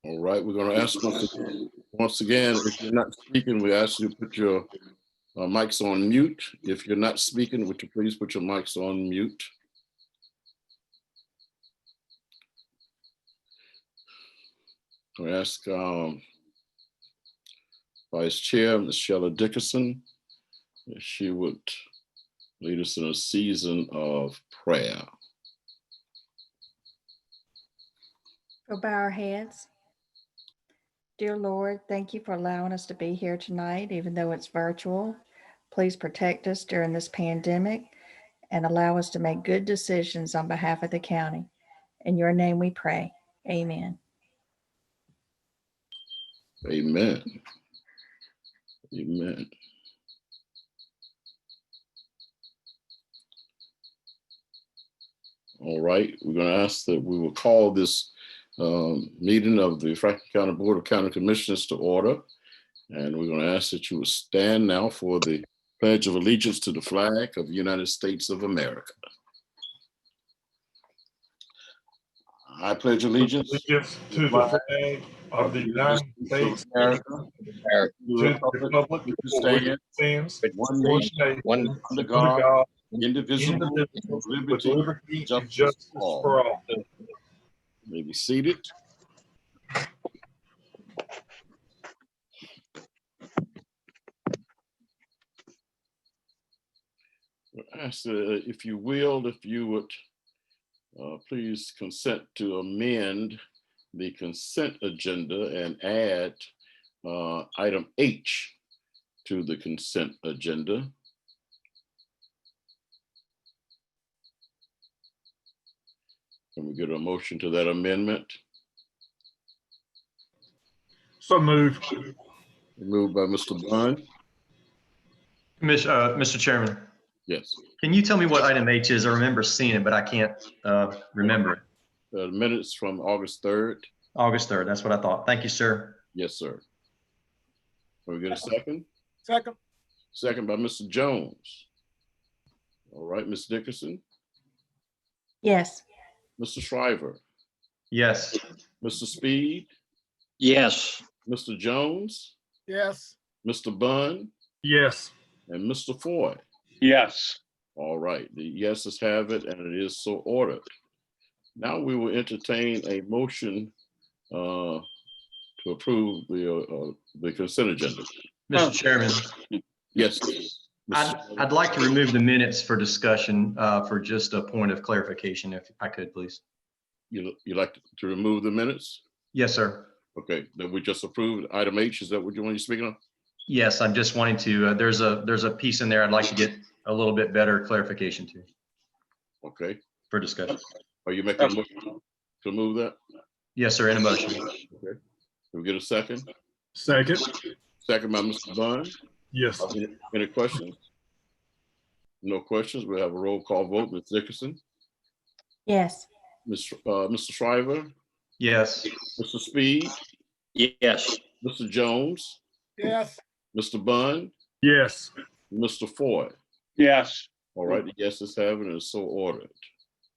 All right, we're going to ask once again, if you're not speaking, we ask you to put your mics on mute. If you're not speaking, would you please put your mics on mute? We ask Vice Chair, Ms. Shella Dickerson, if she would lead us in a season of prayer. We'll bow our heads. Dear Lord, thank you for allowing us to be here tonight, even though it's virtual. Please protect us during this pandemic and allow us to make good decisions on behalf of the county. In your name we pray. Amen. Amen. Amen. All right, we're going to ask that we will call this meeting of the Franklin County Board of County Commissioners to order. And we're going to ask that you will stand now for the Pledge of Allegiance to the flag of the United States of America. I pledge allegiance to the flag of the United States of America, to the republic for which it stands, one nation, under God, indivisible, with liberty and justice for all. You may be seated. Ask if you would please consent to amend the consent agenda and add item H to the consent agenda. Can we get a motion to that amendment? So moved. Moved by Mr. Bond. Mr. Chairman, Yes. can you tell me what item H is? I remember seeing it, but I can't remember it. The minutes from August 3rd. August 3rd, that's what I thought. Thank you, sir. Yes, sir. Can we get a second? Second. Second by Mr. Jones. All right, Ms. Dickerson, Yes. Mr. Shriver, Yes. Mr. Speed, Yes. Mr. Jones, Yes. Mr. Bunn, Yes. and Mr. Foy. Yes. All right, the yeses have it, and it is so ordered. Now we will entertain a motion to approve the consent agenda. Mr. Chairman, Yes. I'd like to remove the minutes for discussion for just a point of clarification, if I could, please. You like to remove the minutes? Yes, sir. Okay, then we just approved item H. Is that what you want to speak on? Yes, I'm just wanting to, there's a piece in there I'd like to get a little bit better clarification to Okay. for discussion. Are you making a motion to move that? Yes, sir, in a motion. Okay. Can we get a second? Second. Second by Mr. Bond. Yes. Any questions? No questions. We'll have a roll call vote. Ms. Dickerson, Yes. Mr. Shriver, Yes. Mr. Speed, Yes. Mr. Jones, Yes. Mr. Bunn, Yes. Mr. Foy. Yes. All right, the yeses have it and it's so ordered.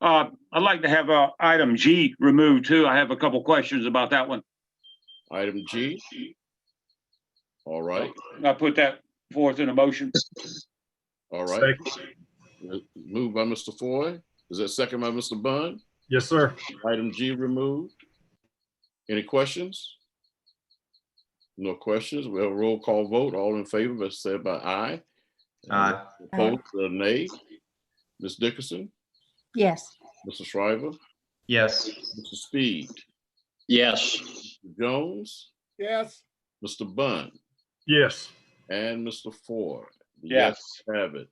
I'd like to have item G removed too. I have a couple questions about that one. Item G. All right, I put that forth in a motion. all right. Second. Moved by Mr. Foy. Is that second by Mr. Bunn? Yes, sir. Item G removed. Any questions? No questions. We have a roll call vote. All in favor, let's say by aye. Aye. Opposed, nay. Ms. Dickerson, Yes. Mr. Shriver, Yes. Mr. Speed, Yes. Mr. Jones, Yes. Mr. Bunn, Yes. and Mr. Ford. The Yes. yeses have it,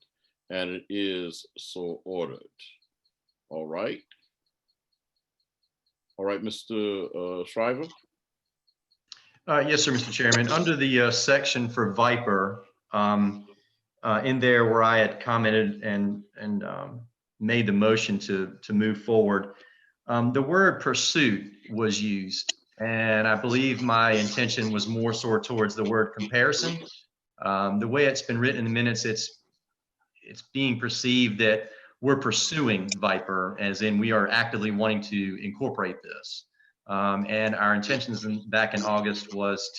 and it is so ordered. All right. All right, Mr. Shriver. Yes, sir, Mr. Chairman. Under the section for Viper, in there where I had commented and made the motion to move forward, the word pursuit was used, and I believe my intention was more so towards the word comparison. The way it's been written in the minutes, it's being perceived that we're pursuing Viper, as in we are actively wanting to incorporate this. And our intentions back in August was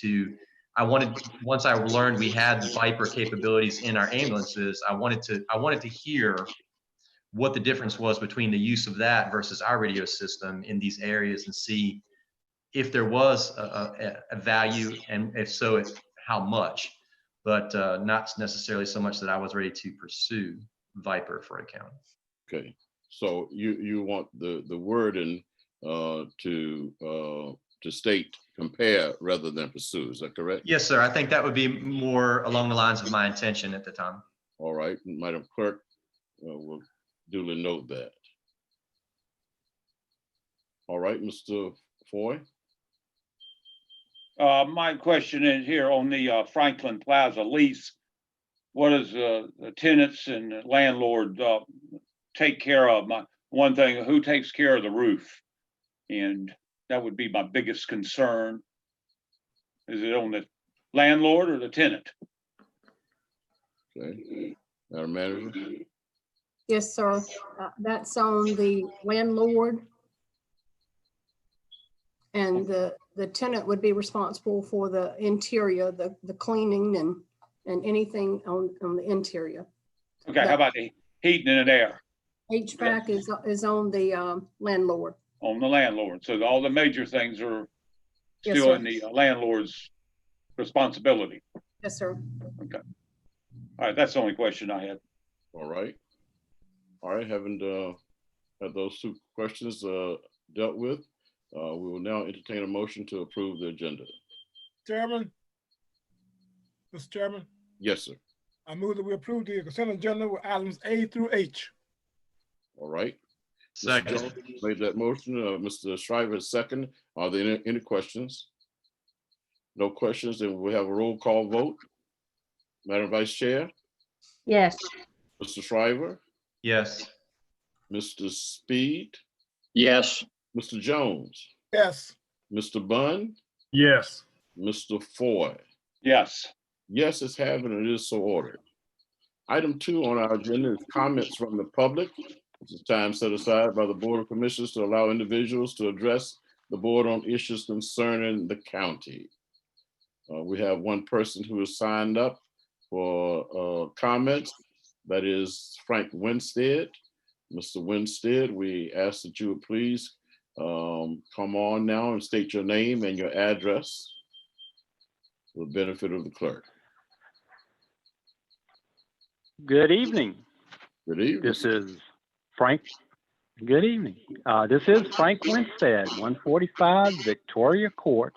once I learned we had Viper capabilities in our ambulances, I wanted to hear what the difference was between the use of that versus our radio system in these areas, and see if there was a value, and if so, how much, but not necessarily so much that I was ready to pursue Viper for a county. Okay, so you want the wording to state compare rather than pursue, is that correct? Yes, sir. I think that would be more along the lines of my intention at the time. All right, Madam Clerk will duly note that. All right, Mr. Foy. My question is here on the Franklin Plaza lease. What does the tenants and landlord take care of? One thing, who takes care of the roof? And that would be my biggest concern. Is it on the landlord or the tenant? Okay, Madam Manager. Yes, sir. That's on the landlord. And the tenant would be responsible for the interior, the cleaning and anything on the interior. Okay, how about the heating and air? HVAC is on the landlord. On the landlord. So all the major things are Yes, still sir. in the landlord's responsibility. Yes, sir. Okay. All right, that's the only question I had. All right. All right, having had those two questions dealt with, we will now entertain a motion to approve the agenda. Chairman, Mr. Chairman, Yes, sir. I move that we approve the consent agenda with items A through H. All right. Mr. Second. Jones made that motion. Mr. Shriver second. Are there any questions? No questions, then we'll have a roll call vote. Madam Vice Chair, Yes. Mr. Shriver, Yes. Mr. Speed, Yes. Mr. Jones, Yes. Mr. Bunn, Yes. Mr. Foy. Yes. Yes, it's happened and it is so ordered. Item 2 on our agenda is comments from the public. This is time set aside by the Board of Commissioners to allow individuals to address the board on issues concerning the county. We have one person who has signed up for comments. That is Frank Winstead. Mr. Winstead, we ask that you would please come on now and state your name and your address for the benefit of the clerk. Good evening. Good evening. This is Frank. Good evening. This is Frank Winstead, 145 Victoria Court,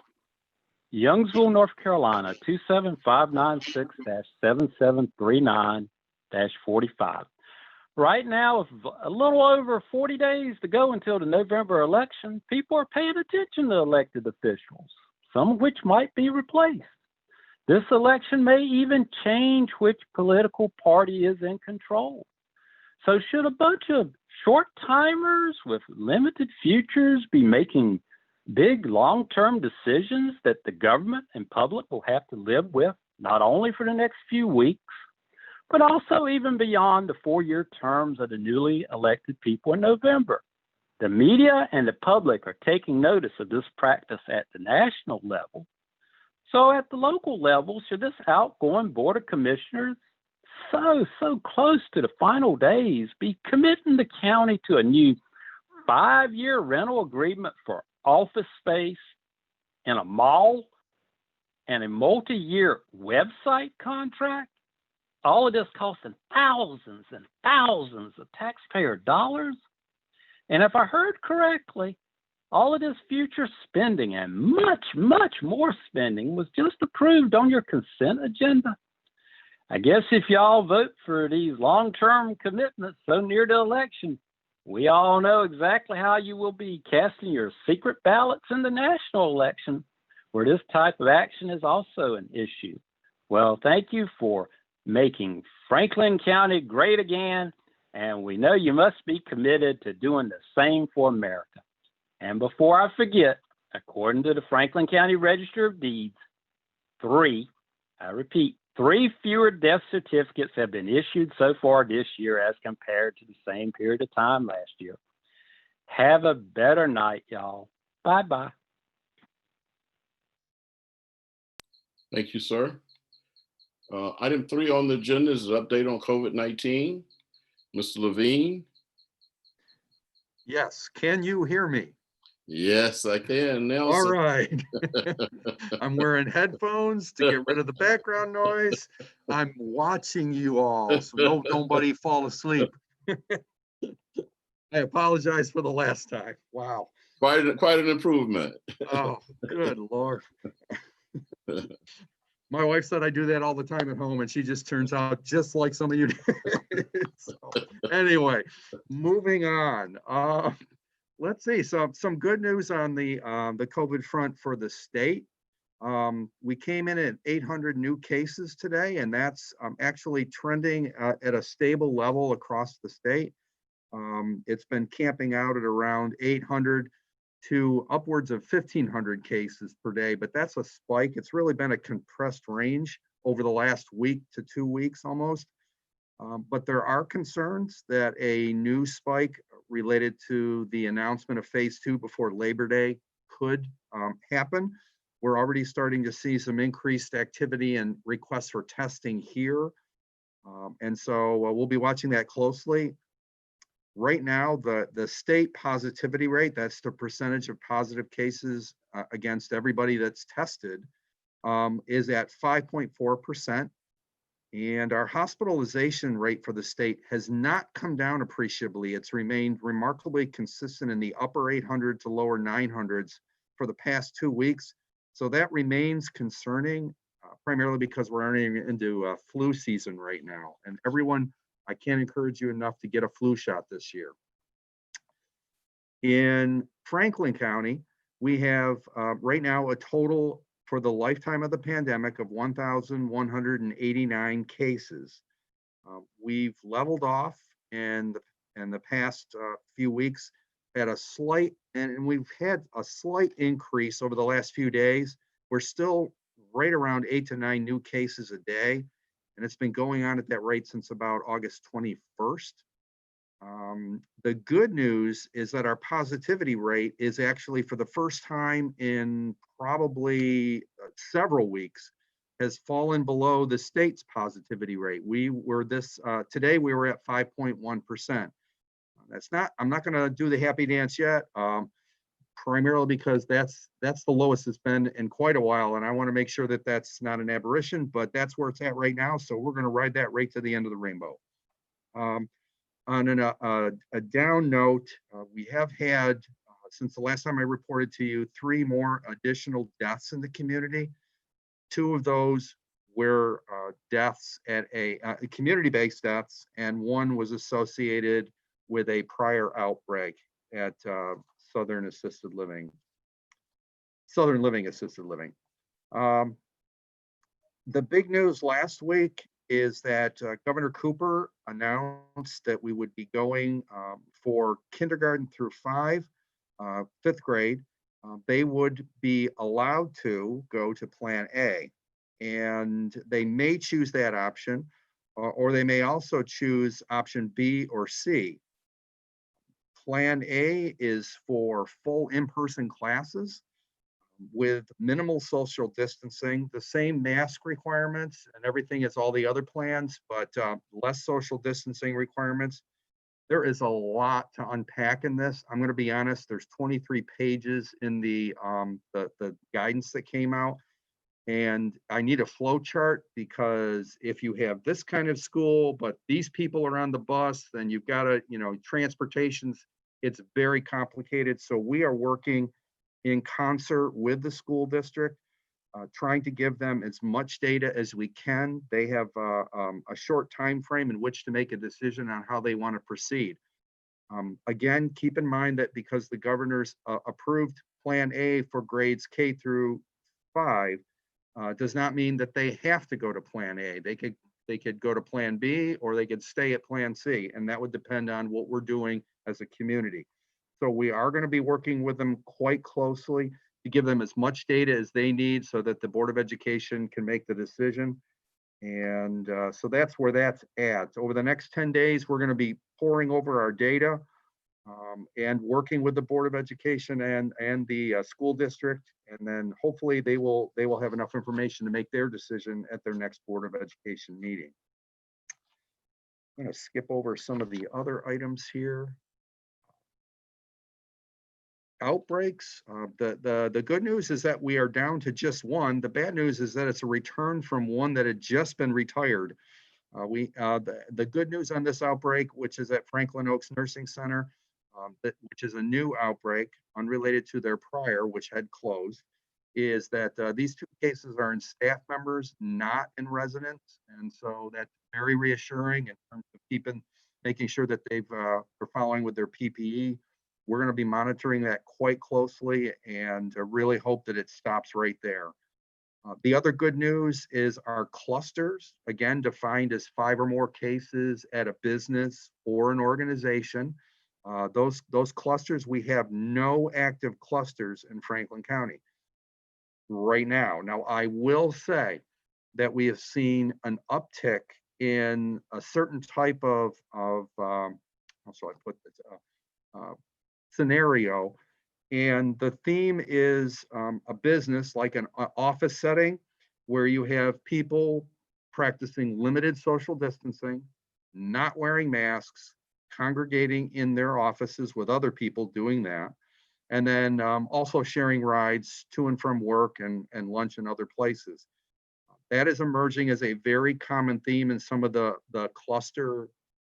Youngsville, North Carolina, 27596-7739-45. Right now, with a little over 40 days to go until the November election, people are paying attention to elected officials, some of which might be replaced. This election may even change which political party is in control. So should a bunch of short timers with limited futures be making big long-term decisions that the government and public will have to live with, not only for the next few weeks, but also even beyond the 4-year terms of the newly elected people in November? The media and the public are taking notice of this practice at the national level. So at the local level, should this outgoing Board of Commissioners, so close to the final days, be committing the county to a new 5-year rental agreement for office space in a mall and a multi-year website contract? All of this costing thousands and thousands of taxpayer dollars. And if I heard correctly, all of this future spending and much, much more spending was just approved on your consent agenda. I guess if y'all vote for these long-term commitments so near the election, we all know exactly how you will be casting your secret ballots in the national election, where this type of action is also an issue. Well, thank you for making Franklin County great again, and we know you must be committed to doing the same for America. And before I forget, according to the Franklin County Register of Deeds, 3 fewer death certificates have been issued so far this year as compared to the same period of time last year. Have a better night, y'all. Bye-bye. Thank you, sir. Item 3 on the agenda is an update on COVID-19. Mr. Levine? Yes, can you hear me? Yes, I can. All Nelson? right. I'm wearing headphones to get rid of the background noise. I'm watching you all, so nobody fall asleep. I apologize for the last time. Wow. Quite an improvement. Oh, good Lord. My wife said I do that all the time at home, and she just turns out just like some of you. So, anyway, moving on. Let's see. Some good news on the COVID front for the state. We came in at 800 new cases today, and that's actually trending at a stable level across the state. It's been camping out at around 800 to upwards of 1,500 cases per day, but that's a spike. It's really been a compressed range over the last week to 2 weeks almost. But there are concerns that a new spike related to the announcement of phase 2 before Labor Day could happen. We're already starting to see some increased activity and requests for testing here. And so we'll be watching that closely. Right now, the state positivity rate, that's the percentage of positive cases against everybody that's tested, is at 5.4%. And our hospitalization rate for the state has not come down appreciably. It's remained remarkably consistent in the upper 800 to lower 900s for the past 2 weeks. So that remains concerning, primarily because we're entering into flu season right now. And everyone, I can't encourage you enough to get a flu shot this year. In Franklin County, we have right now a total for the lifetime of the pandemic of 1,189 cases. We've leveled off in the past few weeks, had a slight, and we've had a slight increase over the last few days. We're still right around 8 to 9 new cases a day, and it's been going on at that rate since about August 21st. The good news is that our positivity rate is actually, for the first time in probably several weeks, has fallen below the state's positivity rate. We were today we were at 5.1%. I'm not going to do the happy dance yet, primarily because that's the lowest it's been in quite a while, and I want to make sure that that's not an aberration, but that's where it's at right now. So we're going to ride that right to the end of the rainbow. On a down note, we have had, since the last time I reported to you, 3 more additional deaths in the community. 2 of those were deaths at a community-based deaths, and 1 was associated with a prior outbreak at Southern Living Assisted Living. The big news last week is that Governor Cooper announced that we would be going for kindergarten through 5, 5th grade. They would be allowed to go to Plan A, and they may choose that option, or they may also choose option B or C. Plan A is for full in-person classes with minimal social distancing, the same mask requirements and everything as all the other plans, but less social distancing requirements. There is a lot to unpack in this. I'm going to be honest, there's 23 pages in the guidance that came out. And I need a flow chart, because if you have this kind of school, but these people are on the bus, then you've got to, transportations, it's very complicated. So we are working in concert with the school district, trying to give them as much data as we can. They have a short time frame in which to make a decision on how they want to proceed. Again, keep in mind that because the governor's approved Plan A for grades K through 5, does not mean that they have to go to Plan A. They could go to Plan B, or they could stay at Plan C, and that would depend on what we're doing as a community. So we are going to be working with them quite closely to give them as much data as they need so that the Board of Education can make the decision. And so that's where that's at. Over the next 10 days, we're going to be poring over our data. and working with the Board of Education and the school district. And then hopefully they will have enough information to make their decision at their next Board of Education meeting. I'm going to skip over some of the other items here. Outbreaks. The good news is that we are down to just one. The bad news is that it's a return from one that had just been retired. The good news on this outbreak, which is at Franklin Oaks Nursing Center, which is a new outbreak unrelated to their prior, which had closed, is that these two cases are in staff members, not in residents. And so that's very reassuring in terms of making sure that they're following with their PPE. We're going to be monitoring that quite closely and really hope that it stops right there. The other good news is our clusters, again, defined as 5 or more cases at a business or an organization. Those clusters, we have no active clusters in Franklin County right now. Now, I will say that we have seen an uptick in a certain type of how shall I put this, scenario. And the theme is a business like an office setting where you have people practicing limited social distancing, not wearing masks, congregating in their offices with other people doing that, and then also sharing rides to and from work and lunch in other places. That is emerging as a very common theme in some of the cluster,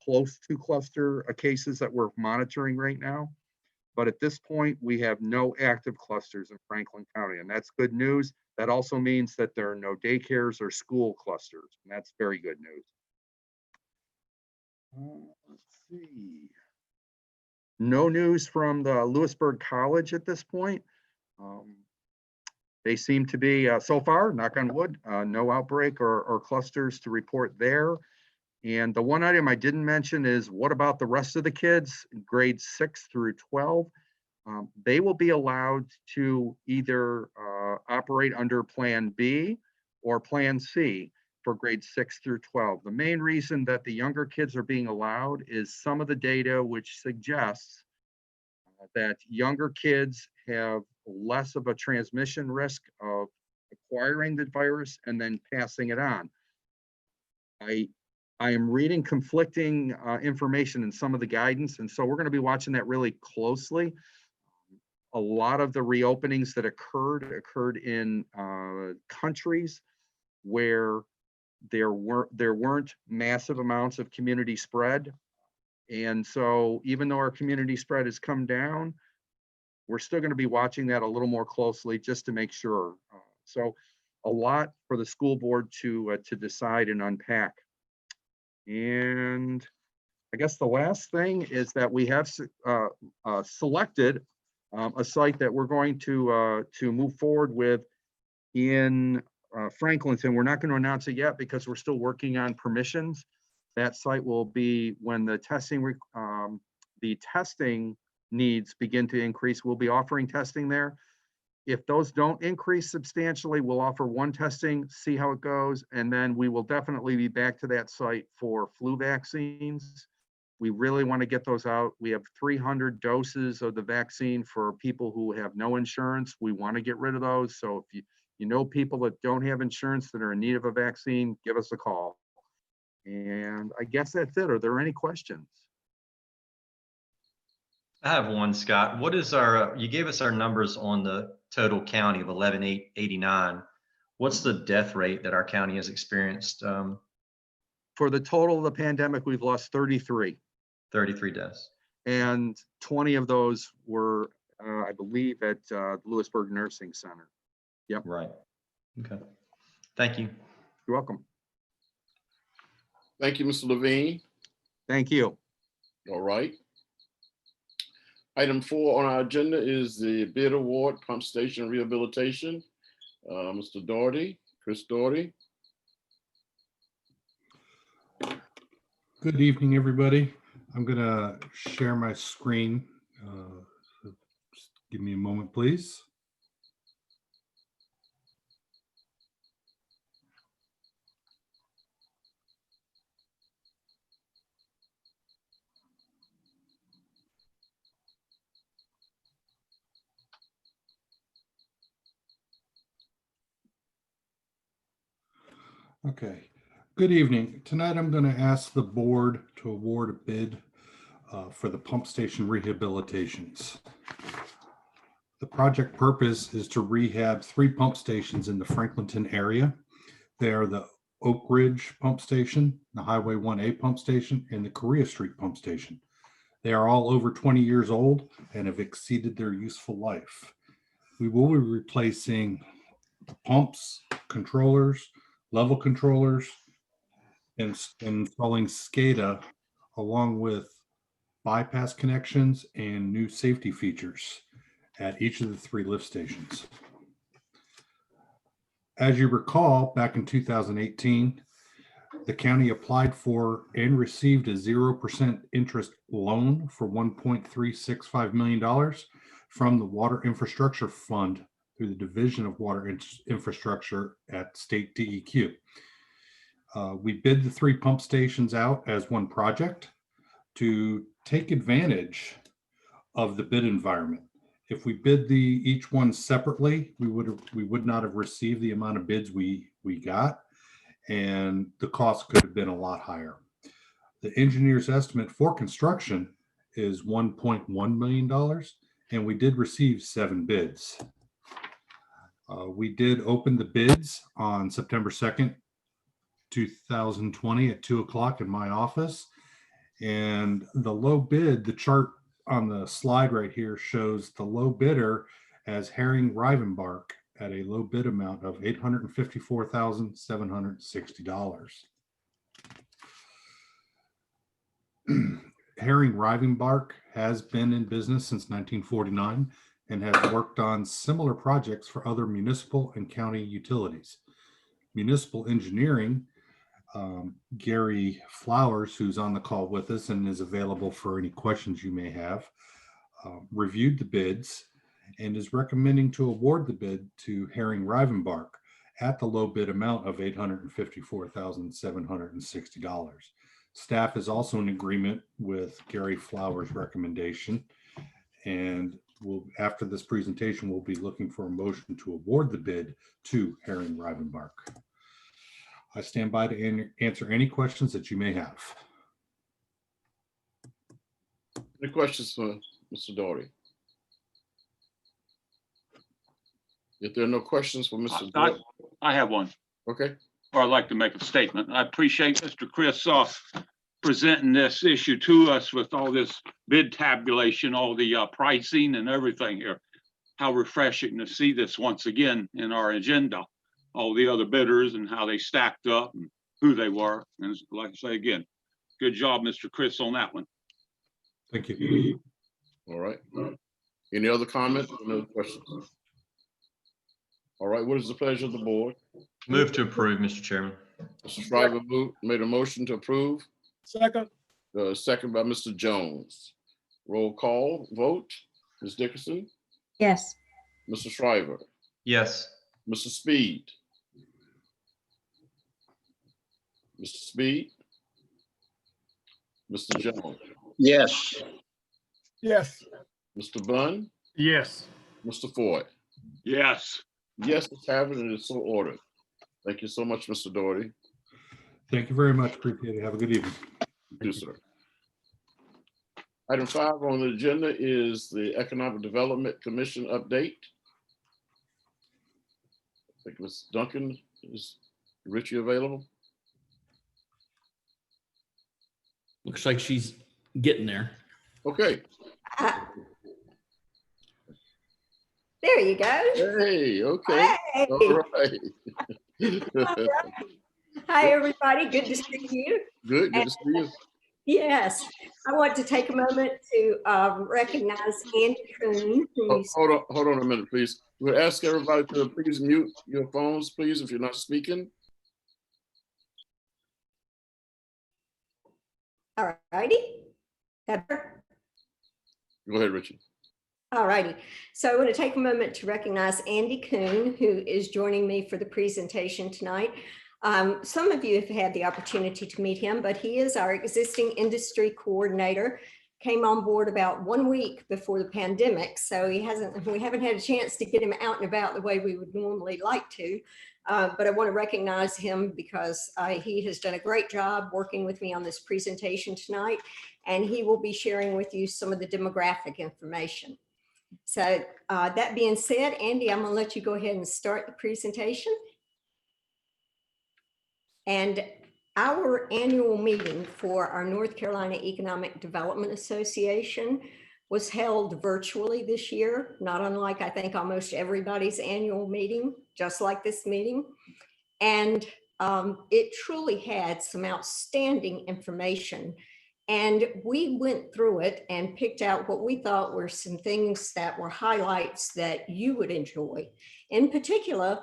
close to cluster cases that we're monitoring right now. But at this point, we have no active clusters in Franklin County, and that's good news. That also means that there are no daycares or school clusters, and that's very good news. Let's see. No news from the Lewisburg College at this point. They seem to be, so far, knock on wood, no outbreak or clusters to report there. And the one item I didn't mention is, what about the rest of the kids, grades 6 through 12? They will be allowed to either operate under Plan B or Plan C for grades 6 through 12. The main reason that the younger kids are being allowed is some of the data which suggests that younger kids have less of a transmission risk of acquiring the virus and then passing it on. I am reading conflicting information in some of the guidance, and so we're going to be watching that really closely. A lot of the reopenings that occurred in countries where there weren't massive amounts of community spread. And so even though our community spread has come down, we're still going to be watching that a little more closely just to make sure. So a lot for the school board to decide and unpack. And I guess the last thing is that we have selected a site that we're going to move forward with in Franklinton. We're not going to announce it yet because we're still working on permissions. That site will be when the testing needs begin to increase. We'll be offering testing there. If those don't increase substantially, we'll offer one testing, see how it goes, and then we will definitely be back to that site for flu vaccines. We really want to get those out. We have 300 doses of the vaccine for people who have no insurance. We want to get rid of those. So if you know people that don't have insurance that are in need of a vaccine, give us a call. And I guess that's it. Are there any questions? I have one, Scott. What is our, you gave us our numbers on the total county of 11,889. What's the death rate that our county has experienced? For the total of the pandemic, we've lost 33. 33 deaths. And 20 of those were, I believe, at Lewisburg Nursing Center. Yep. Right. Okay. Thank you. You're welcome. Thank you, Mr. Levine. Thank you. All right. Item 4 on our agenda is the bid award, pump station rehabilitation. Mr. Doherty, Chris Doherty. Good evening, everybody. I'm going to share my screen. So just give me a moment, please. Okay. Good evening. Tonight, I'm going to ask the board to award a bid for the pump station rehabilitations. The project purpose is to rehab 3 pump stations in the Franklinton area. They are the Oak Ridge Pump Station, the Highway 1A Pump Station, and the Korea Street Pump Station. They are all over 20 years old and have exceeded their useful life. We will be replacing the pumps, controllers, level controllers, and installing SCADA along with bypass connections and new safety features at each of the 3 lift stations. As you recall, back in 2018, the county applied for and received a 0% interest loan for $1.365 million from the Water Infrastructure Fund through the Division of Water Infrastructure at State DEQ. We bid the 3 pump stations out as one project to take advantage of the bid environment. If we bid each one separately, we would not have received the amount of bids we got, and the cost could have been a lot higher. The engineer's estimate for construction is $1.1 million, and we did receive 7 bids. We did open the bids on September 2nd, 2020 at 2 o'clock in my office, and the low bid, the chart on the slide right here shows the low bidder as Herring Rivenbark at a low bid amount of $854,760. Herring Rivenbark has been in business since 1949 and has worked on similar projects for other municipal and county utilities. Municipal engineering, Gary Flowers, who's on the call with us and is available for any questions you may have, reviewed the bids and is recommending to award the bid to Herring Rivenbark at the low bid amount of $854,760. Staff is also in agreement with Gary Flowers' recommendation, and after this presentation, we'll be looking for a motion to award the bid to Herring Rivenbark. I stand by to answer any questions that you may have. Any questions for Mr. Doherty? If there are no questions for Mr. Doherty. I have one, Okay. or I'd like to make a statement. I appreciate Mr. Chris presenting this issue to us with all this bid tabulation, all the pricing and everything here. How refreshing to see this once again in our agenda, all the other bidders and how they stacked up and who they were. And like I say again, good job, Mr. Chris, on that one. Thank you. All right. Any other comments? No questions? All right. What is the pleasure of the board? Move to approve, Mr. Chairman. Mr. Shriver made a motion to approve. Second. Second by Mr. Jones. Roll call vote. Ms. Dickerson, Yes. Mr. Shriver, Yes. Mr. Speed. Mr. Speed. Mr. Jones, Yes. Yes. Mr. Bunn, Yes. Mr. Ford. Yes. Yes, it's happening and it's so ordered. Thank you so much, Mr. Doherty. Thank you very much. Appreciate it. Have a good evening. Thank you, sir. Item 5 on the agenda is the Economic Development Commission update. I think Ms. Duncan, is Richie available? Looks like she's getting there. Okay. There you go. Hey, okay. Hey. All right. Hi, everybody. Good to see you. Good to see you. Yes, I want to take a moment to recognize Andy Kuhn. Hold on a minute, please. We'll ask everybody to please mute your phones, please, if you're not speaking. All righty. Better? Go ahead, Richie. All righty. So I want to take a moment to recognize Andy Kuhn, who is joining me for the presentation tonight. Some of you have had the opportunity to meet him, but he is our existing industry coordinator, came on board about 1 week before the pandemic. So we haven't had a chance to get him out and about the way we would normally like to. but I want to recognize him because he has done a great job working with me on this presentation tonight, and he will be sharing with you some of the demographic information. So that being said, Andy, I'm going to let you go ahead and start the presentation. And our annual meeting for our North Carolina Economic Development Association was held virtually this year, not unlike I think almost everybody's annual meeting, just like this meeting. And it truly had some outstanding information. And we went through it and picked out what we thought were some things that were highlights that you would enjoy. In particular,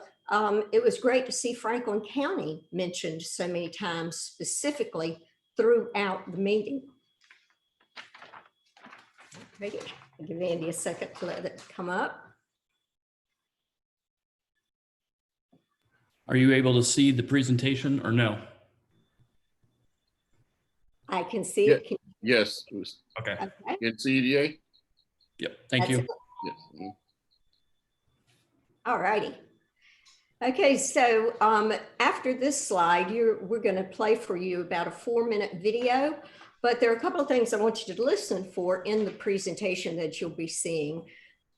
it was great to see Franklin County mentioned so many times specifically throughout the meeting. Okay, I'll give Andy a second to let it come up. Are you able to see the presentation or no? I can see Yeah. it. Yes. Okay. Okay. Get CDA? Yep. Thank That's you. it. Yes. All righty. Okay, so after this slide, we're going to play for you about a 4-minute video, but there are a couple of things I want you to listen for in the presentation that you'll be seeing.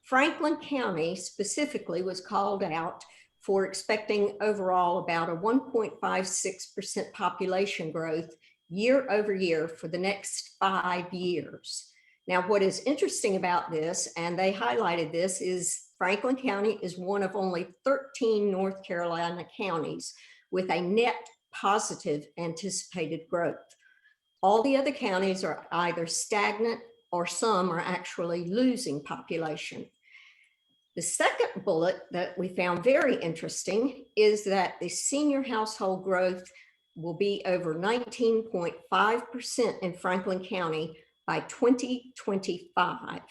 Franklin County specifically was called out for expecting overall about a 1.56% population growth year over year for the next 5 years. Now, what is interesting about this, and they highlighted this, is Franklin County is one of only 13 North Carolina counties with a net positive anticipated growth. All the other counties are either stagnant or some are actually losing population. The second bullet that we found very interesting is that the senior household growth will be over 19.5% in Franklin County by 2025.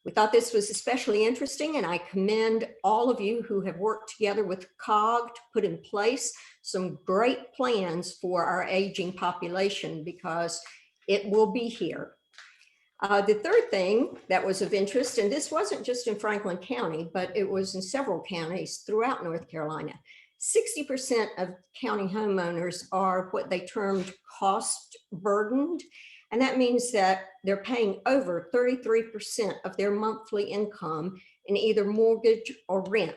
We thought this was especially interesting, and I commend all of you who have worked together with COG to put in place some great plans for our aging population because it will be here. The third thing that was of interest, and this wasn't just in Franklin County, but it was in several counties throughout North Carolina, 60% of county homeowners are what they termed cost burdened. And that means that they're paying over 33% of their monthly income in either mortgage or rent.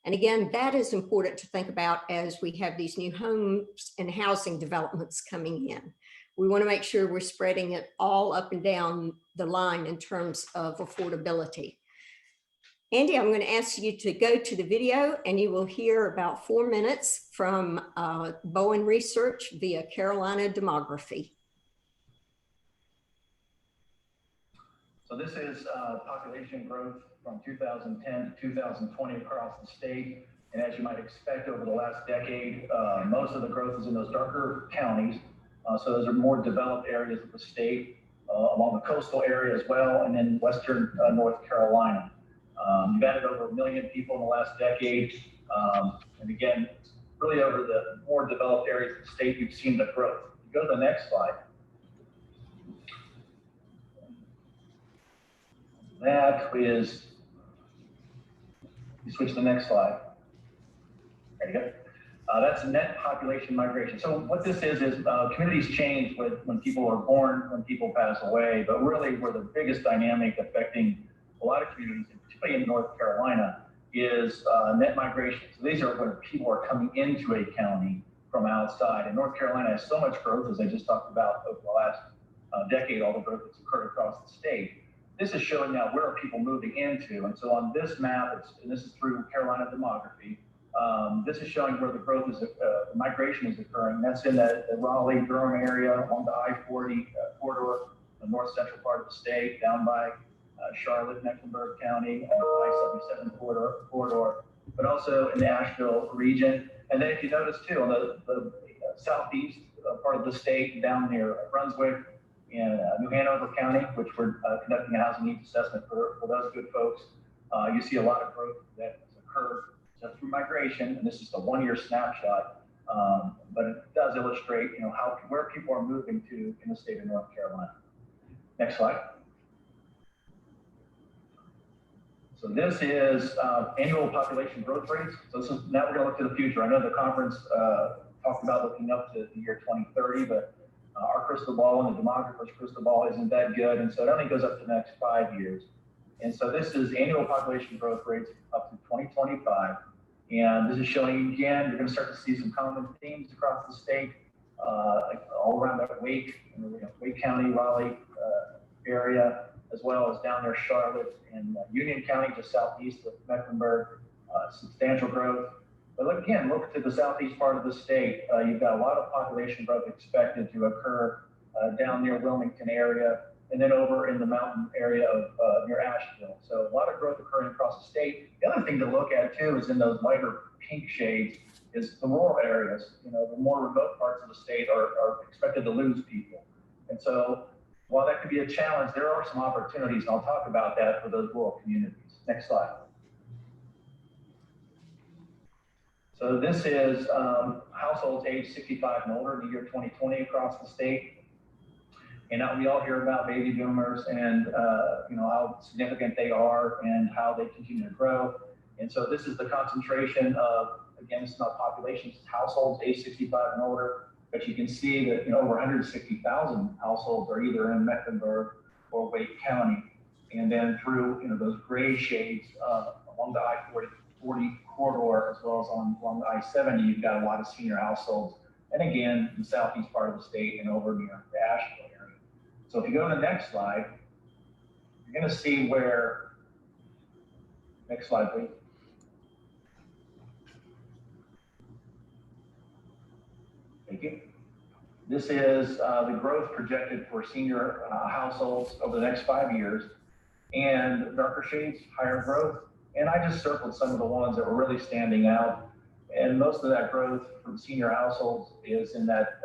And again, that is important to think about as we have these new homes and housing developments coming in. We want to make sure we're spreading it all up and down the line in terms of affordability. Andy, I'm going to ask you to go to the video and you will hear about 4 minutes from Bowen Research via Carolina Demography. So this is population growth from 2010 to 2020 across the state. And as you might expect over the last decade, most of the growth is in those darker counties. So those are more developed areas of the state, along the coastal area as well, and then western North Carolina. You've added over 1 million people in the last decade. And again, really over the more developed areas of the state, you've seen the growth. Go to the next slide. That is, you switch to the next slide. There you go. That's net population migration. So what this is communities change when people are born, when people pass away, but really where the biggest dynamic affecting a lot of communities, particularly in North Carolina, is net migration. So these are when people are coming into a county from outside. And North Carolina has so much growth, as I just talked about over the last decade, all the growth that's occurred across the state. This is showing now where are people moving into. And so on this map, and this is through Carolina Demography, this is showing where the growth is, migration is occurring. That's in the Raleigh-Durham area along the I-40 corridor, the north central part of the state, down by Charlotte, Mecklenburg County, and the I-77 corridor, but also in the Asheville region. And then if you notice too, on the southeast part of the state, down near Brunswick, in New Hanover County, which we're conducting a housing needs assessment for those good folks. You see a lot of growth that has occurred through migration, and this is a 1-year snapshot, but it does illustrate, where people are moving to in the state of North Carolina. Next slide. So this is annual population growth rates. So this is, now we're going to look to the future. I know the conference talked about looking up to the year 2030, but our crystal ball and the demographer's crystal ball isn't that good. And so it only goes up to the next 5 years. And so this is annual population growth rates up to 2025. And this is showing, again, you're going to start to see some common themes across the state, all around that Wake County, Raleigh area, as well as down there, Charlotte and Union County, just southeast of Mecklenburg, substantial growth. But look, again, look to the southeast part of the state. You've got a lot of population growth expected to occur down near Wilmington area, and then over in the mountain area of near Asheville. So a lot of growth occurring across the state. The other thing to look at too is in those lighter pink shades is the rural areas. You know, the more remote parts of the state are expected to lose people. And so while that could be a challenge, there are some opportunities, and I'll talk about that for those rural communities. Next slide. So this is households age 65 and older in the year 2020 across the state. And now we all hear about baby boomers and you know, how significant they are and how they continue to grow. And so this is the concentration of, again, it's not populations, it's households age 65 and older. But you can see that, you know, over 160,000 households are either in Mecklenburg or Wake County. And then through, you know, those gray shades along the I-40 corridor, as well as along the I-70, you've got a lot of senior households. And again, the southeast part of the state and over near the Asheville area. So if you go to the next slide, you're going to see where, next slide, please. Thank you. This is the growth projected for senior households over the next 5 years, and darker shades, higher growth. And I just circled some of the ones that were really standing out. And most of that growth for the senior households is in that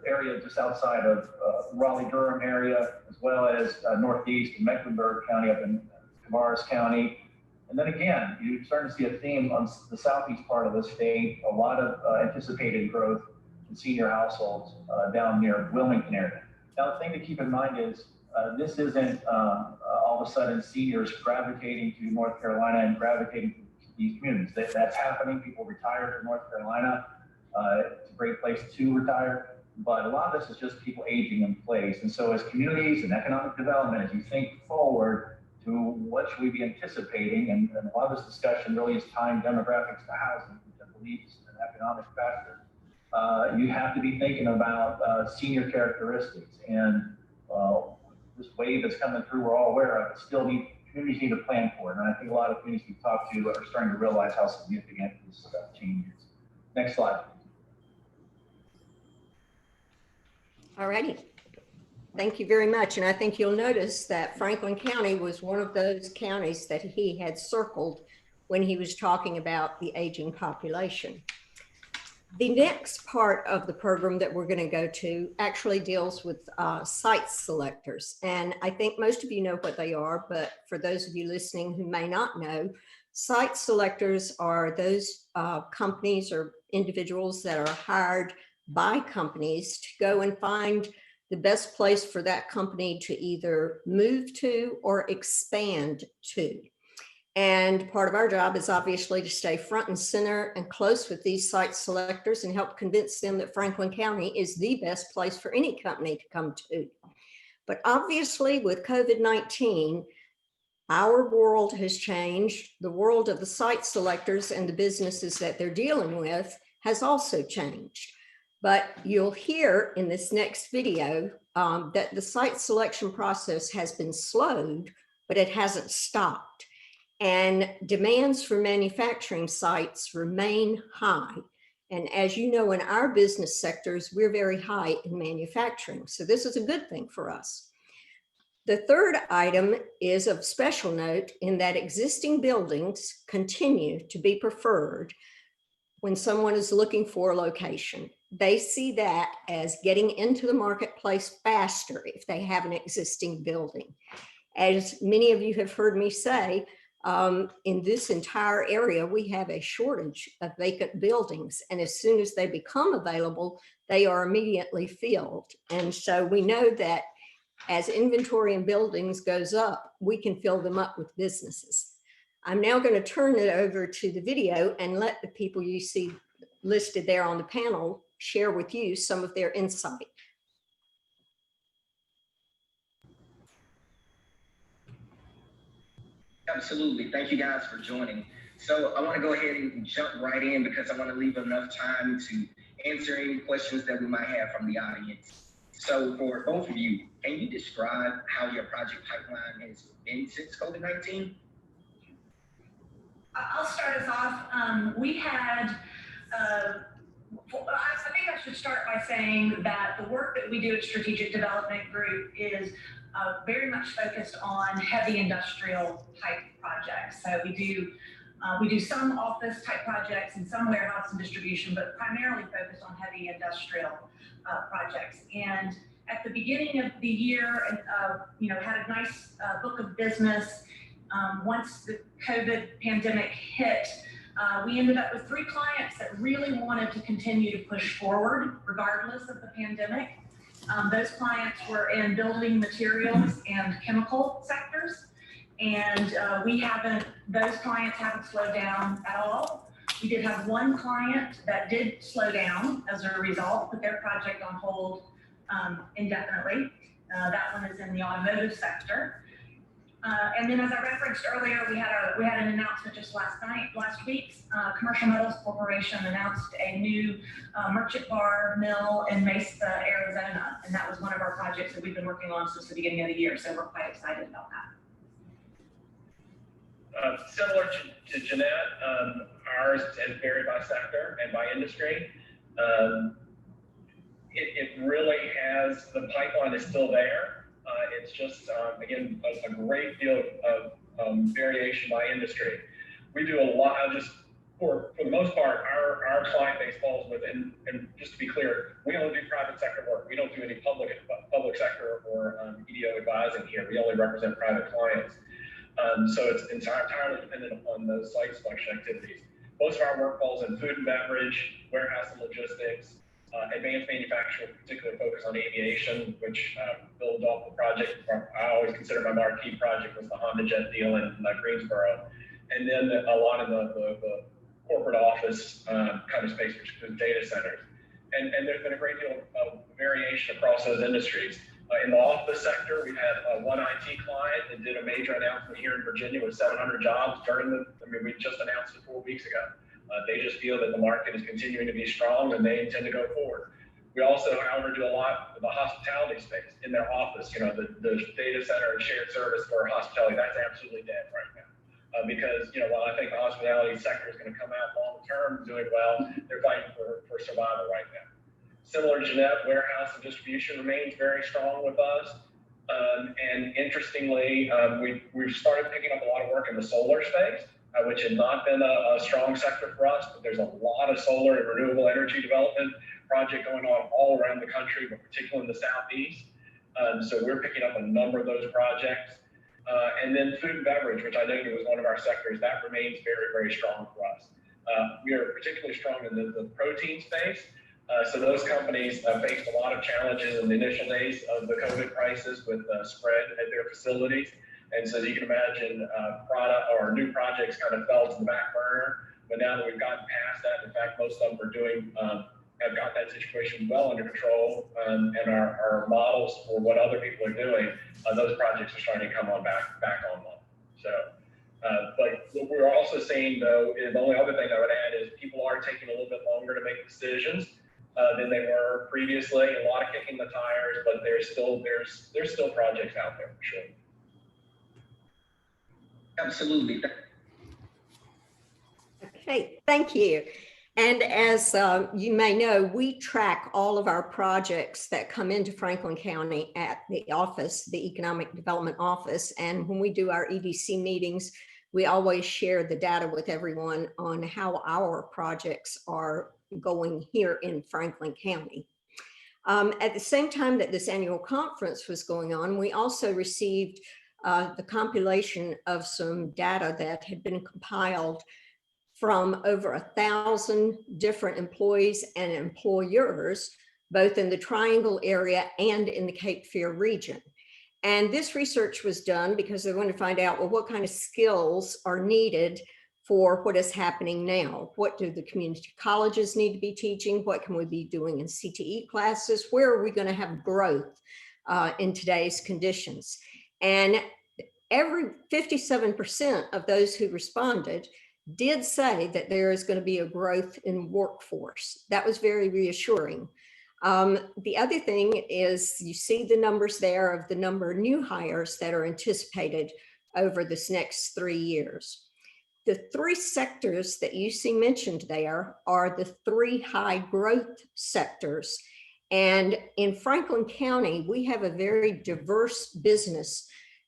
area just outside of Raleigh-Durham area, as well as northeast in Mecklenburg County, up in Tavares County. And then again, you're starting to see a theme on the southeast part of the state, a lot of anticipated growth in senior households down near Wilmington area. Now, the thing to keep in mind is this isn't all of a sudden seniors gravitating to North Carolina and gravitating to these communities. That's happening. People retire to North Carolina. It's a great place to retire. But a lot of this is just people aging in place. And so as communities and economic development, as you think forward to what should we be anticipating, and a lot of this discussion really is tying demographics to housing, which I believe is an economic factor. You have to be thinking about senior characteristics. And this wave that's coming through, we're all aware of, communities need to plan for it. And I think a lot of communities we've talked to are starting to realize how significant this change is. Next slide. All righty. Thank you very much. And I think you'll notice that Franklin County was one of those counties that he had circled when he was talking about the aging population. The next part of the program that we're going to go to actually deals with site selectors. And I think most of you know what they are, but for those of you listening who may not know, site selectors are those companies or individuals that are hired by companies to go and find the best place for that company to either move to or expand to. And part of our job is obviously to stay front and center and close with these site selectors and help convince them that Franklin County is the best place for any company to come to. But obviously with COVID-19, our world has changed. The world of the site selectors and the businesses that they're dealing with has also changed. But you'll hear in this next video that the site selection process has been slowed, but it hasn't stopped. And demands for manufacturing sites remain high. And as you know, in our business sectors, we're very high in manufacturing. So this is a good thing for us. The third item is of special note in that existing buildings continue to be preferred when someone is looking for a location. They see that as getting into the marketplace faster if they have an existing building. As many of you have heard me say, in this entire area, we have a shortage of vacant buildings. And as soon as they become available, they are immediately filled. And so we know that as inventory in buildings goes up, we can fill them up with businesses. I'm now going to turn it over to the video and let the people you see listed there on the panel share with you some of their insight. Absolutely. Thank you guys for joining. So I want to go ahead and jump right in because I want to leave enough time to answer any questions that we might have from the audience. So for both of you, can you describe how your project pipeline has been since COVID-19? I'll start us off. We had, I think I should start by saying that the work that we do at Strategic Development Group is very much focused on heavy industrial type projects. So we do some office type projects and some warehouse and distribution, but primarily focused on heavy industrial projects. And at the beginning of the year, had a nice book of business. Once the COVID pandemic hit, we ended up with 3 clients that really wanted to continue to push forward regardless of the pandemic. Those clients were in building materials and chemical sectors. And those clients haven't slowed down at all. We did have one client that did slow down as a result, put their project on hold indefinitely. That one is in the automotive sector. And then as I referenced earlier, we had an announcement just last week. Commercial Metals Corporation announced a new merchant bar mill in Mesa, Arizona. And that was one of our projects that we've been working on since the beginning of the year. So we're quite excited about that. Similar to Jeanette, ours has varied by sector and by industry. It really has, the pipeline is still there. It's just, again, a great deal of variation by industry. We do a lot, for the most part, our client base falls within, and just to be clear, we only do private sector work. We don't do any public sector or EDO advising here. We only represent private clients. So it's entirely dependent upon those site selection activities. Most of our work falls in food and beverage, warehouse and logistics, advanced manufacturing, particularly focused on aviation, which builds off the project. I always consider my marquee project was the Honda Jet deal in Greensboro. And then a lot of the corporate office kind of space, which includes data centers. And there's been a great deal of variation across those industries. In the office sector, we had one IT client that did a major announcement here in Virginia with 700 jobs we just announced it 4 weeks ago. They just feel that the market is continuing to be strong and they intend to go forward. We also, however, do a lot with the hospitality space in their office. The data center and shared service for hospitality, that's absolutely dead right now. Because, while I think the hospitality sector is going to come out long term doing well, they're fighting for survival right now. Similar to Jeanette, warehouse and distribution remains very strong with us. And interestingly, we've started picking up a lot of work in the solar space, which had not been a strong sector for us, but there's a lot of solar and renewable energy development project going on all around the country, but particularly in the Southeast. So we're picking up a number of those projects. And then food and beverage, which I noted was one of our sectors, that remains very, very strong for us. We are particularly strong in the protein space. So those companies faced a lot of challenges in the initial days of the COVID crisis with spread at their facilities. And so you can imagine new projects kind of fell to the back burner. But now that we've gotten past that, in fact, most of them have got that situation well under control, and our models for what other people are doing, those projects are starting to come on back online. So, but what we're also seeing, though, is the only other thing I would add is people are taking a little bit longer to make decisions than they were previously. A lot of kicking the tires, but there's still projects out there for sure. Absolutely. Okay, thank you. And as you may know, we track all of our projects that come into Franklin County at the office, the Economic Development Office. And when we do our EDC meetings, we always share the data with everyone on how our projects are going here in Franklin County. At the same time that this annual conference was going on, we also received the compilation of some data that had been compiled from over 1,000 different employees and employers, both in the Triangle area and in the Cape Fear region. And this research was done because they wanted to find out, well, what kind of skills are needed for what is happening now? What do the community colleges need to be teaching? What can we be doing in CTE classes? Where are we going to have growth in today's conditions? And every 57% of those who responded did say that there is going to be a growth in workforce. That was very reassuring. The other thing is you see the numbers there of the number of new hires that are anticipated over this next 3 years. The 3 sectors that you see mentioned there are the 3 high growth sectors. And in Franklin County, we have a very diverse business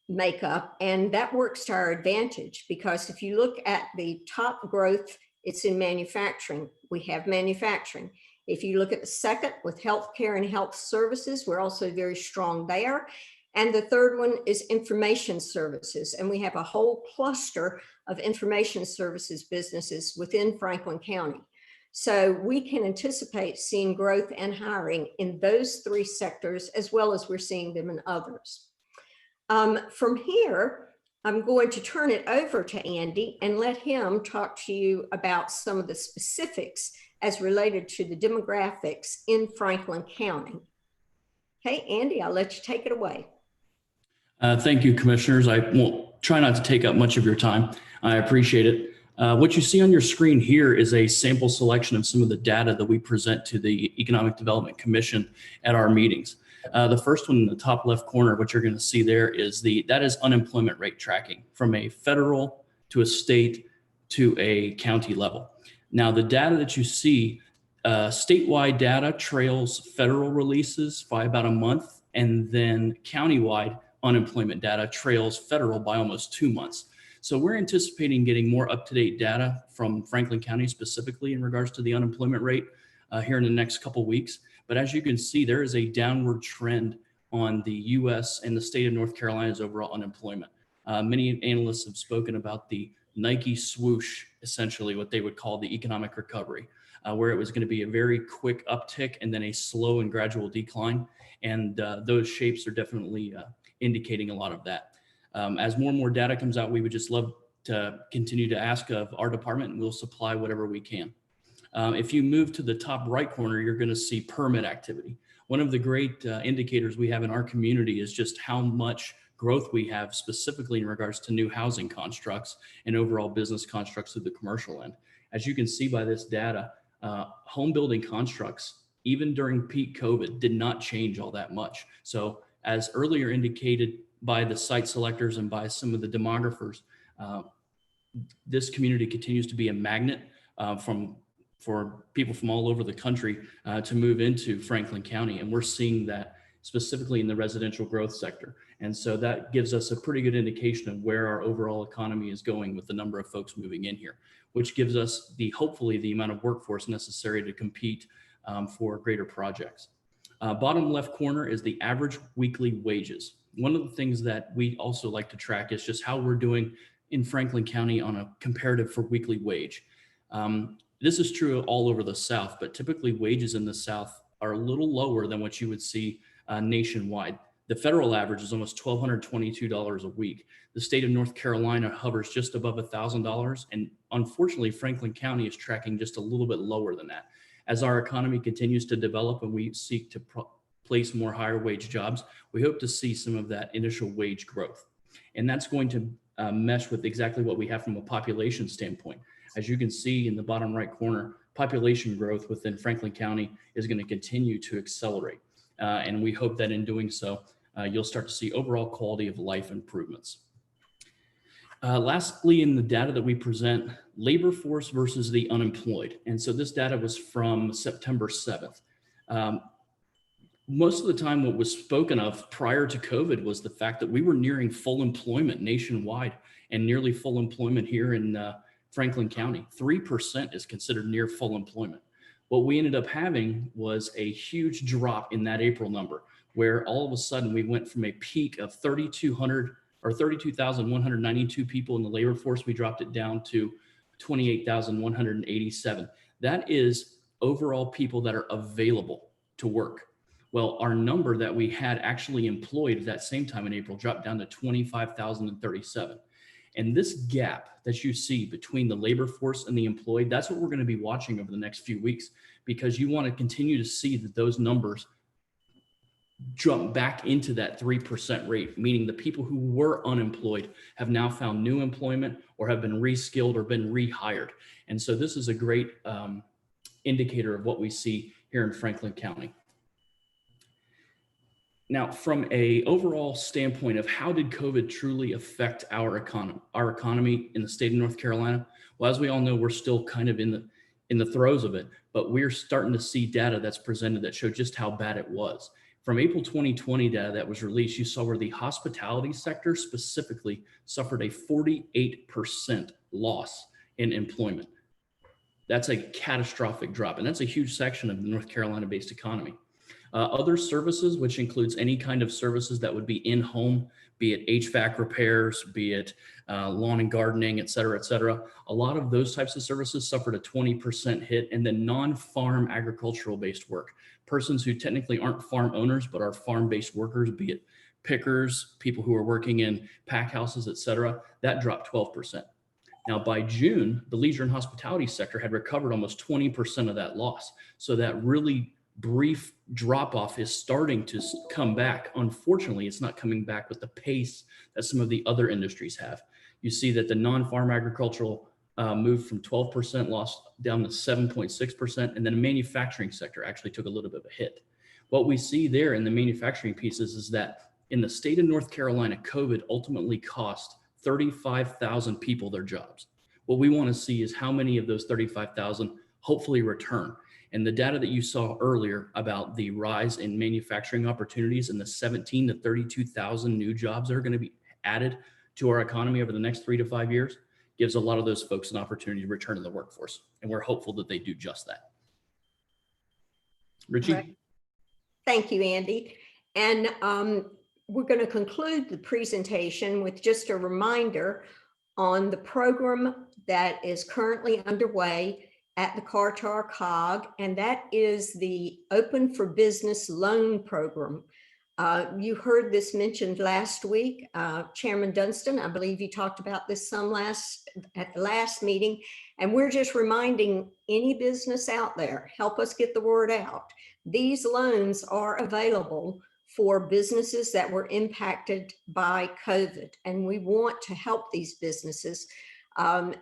makeup, and that works to our advantage, because if you look at the top growth, it's in manufacturing. We have manufacturing. If you look at the second with healthcare and health services, we're also very strong there. And the third one is information services. And we have a whole cluster of information services businesses within Franklin County. So we can anticipate seeing growth and hiring in those 3 sectors, as well as we're seeing them in others. From here, I'm going to turn it over to Andy and let him talk to you about some of the specifics as related to the demographics in Franklin County. Okay, Andy, I'll let you take it away. Thank you, commissioners. I won't try not to take up much of your time. I appreciate it. What you see on your screen here is a sample selection of some of the data that we present to the Economic Development Commission at our meetings. The first one in the top left corner, what you're going to see there is that is unemployment rate tracking from a federal to a state to a county level. Now, the data that you see, statewide data trails federal releases by about a month, and then countywide unemployment data trails federal by almost 2 months. So we're anticipating getting more up-to-date data from Franklin County specifically in regards to the unemployment rate here in the next couple weeks. But as you can see, there is a downward trend on the U.S. and the state of North Carolina's overall unemployment. Many analysts have spoken about the Nike swoosh, essentially what they would call the economic recovery, where it was going to be a very quick uptick and then a slow and gradual decline. And those shapes are definitely indicating a lot of that. As more and more data comes out, we would just love to continue to ask of our department, and we'll supply whatever we can. If you move to the top right corner, you're going to see permit activity. One of the great indicators we have in our community is just how much growth we have specifically in regards to new housing constructs and overall business constructs of the commercial end. As you can see by this data, home building constructs, even during peak COVID, did not change all that much. So as earlier indicated by the site selectors and by some of the demographers, this community continues to be a magnet for people from all over the country to move into Franklin County. And we're seeing that specifically in the residential growth sector. And so that gives us a pretty good indication of where our overall economy is going with the number of folks moving in here, which gives us hopefully the amount of workforce necessary to compete for greater projects. Bottom left corner is the average weekly wages. One of the things that we also like to track is just how we're doing in Franklin County on a comparative for weekly wage. This is true all over the South, but typically wages in the South are a little lower than what you would see nationwide. The federal average is almost $1,222 a week. The state of North Carolina hovers just above $1,000. And unfortunately, Franklin County is tracking just a little bit lower than that. As our economy continues to develop and we seek to place more higher wage jobs, we hope to see some of that initial wage growth. And that's going to mesh with exactly what we have from a population standpoint. As you can see in the bottom right corner, population growth within Franklin County is going to continue to accelerate. And we hope that in doing so, you'll start to see overall quality of life improvements. Lastly, in the data that we present, labor force versus the unemployed. And so this data was from September 7th. Most of the time, what was spoken of prior to COVID was the fact that we were nearing full employment nationwide and nearly full employment here in Franklin County. 3% is considered near full employment. What we ended up having was a huge drop in that April number, where all of a sudden we went from a peak of 3,200 or 32,192 people in the labor force. We dropped it down to 28,187. That is overall people that are available to work. Well, our number that we had actually employed at that same time in April dropped down to 25,037. And this gap that you see between the labor force and the employed, that's what we're going to be watching over the next few weeks, because you want to continue to see that those numbers jump back into that 3% rate, meaning the people who were unemployed have now found new employment or have been reskilled or been rehired. And so this is a great indicator of what we see here in Franklin County. Now, from a overall standpoint of how did COVID truly affect our economy in the state of North Carolina? Well, as we all know, we're still kind of in the throes of it, but we're starting to see data that's presented that show just how bad it was. From April 2020 data that was released, you saw where the hospitality sector specifically suffered a 48% loss in employment. That's a catastrophic drop, and that's a huge section of the North Carolina-based economy. Other services, which includes any kind of services that would be in-home, be it HVAC repairs, be it lawn and gardening, et cetera, a lot of those types of services suffered a 20% hit. And then non-farm agricultural-based work, persons who technically aren't farm owners, but are farm-based workers, be it pickers, people who are working in pack houses, et cetera, that dropped 12%. Now, by June, the leisure and hospitality sector had recovered almost 20% of that loss. So that really brief drop off is starting to come back. Unfortunately, it's not coming back with the pace that some of the other industries have. You see that the non-farm agricultural moved from 12% loss down to 7.6%, and then the manufacturing sector actually took a little bit of a hit. What we see there in the manufacturing pieces is that in the state of North Carolina, COVID ultimately cost 35,000 people their jobs. What we want to see is how many of those 35,000 hopefully return. And the data that you saw earlier about the rise in manufacturing opportunities and the 17 to 32,000 new jobs that are going to be added to our economy over the next 3 to 5 years gives a lot of those folks an opportunity to return to the workforce. And we're hopeful that they do just that. Richie? Right. Thank you, Andy. And we're going to conclude the presentation with just a reminder on the program that is currently underway at the Carter-Cog, and that is the Open for Business Loan Program. You heard this mentioned last week. Chairman Dunstan, I believe you talked about this some at the last meeting, and we're just reminding any business out there, help us get the word out. These loans are available for businesses that were impacted by COVID, and we want to help these businesses.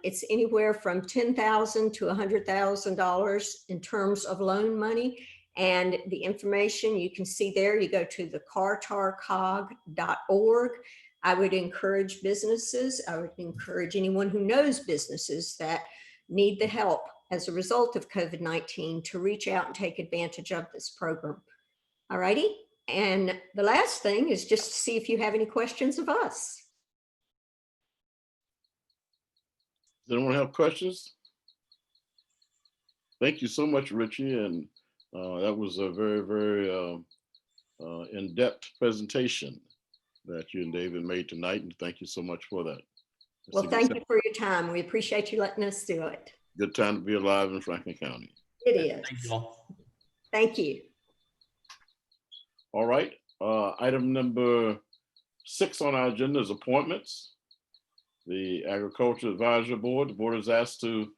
It's anywhere from $10,000 to $100,000 in terms of loan money. And the information you can see there, you go to the cartercog.org. I would encourage businesses, I would encourage anyone who knows businesses that need the help as a result of COVID-19 to reach out and take advantage of this program. All righty. And the last thing is just to see if you have any questions of us. Does anyone have questions? Thank you so much, Richie. And that was a very, very in-depth presentation that you and David made tonight. And thank you so much for that. Well, thank you for your time. We appreciate you letting us do it. Good time to be alive in Franklin County. It is. Thank you all. Thank you. All right. Item number 6 on our agenda is appointments. The Agriculture Advisory Board, the board is asked to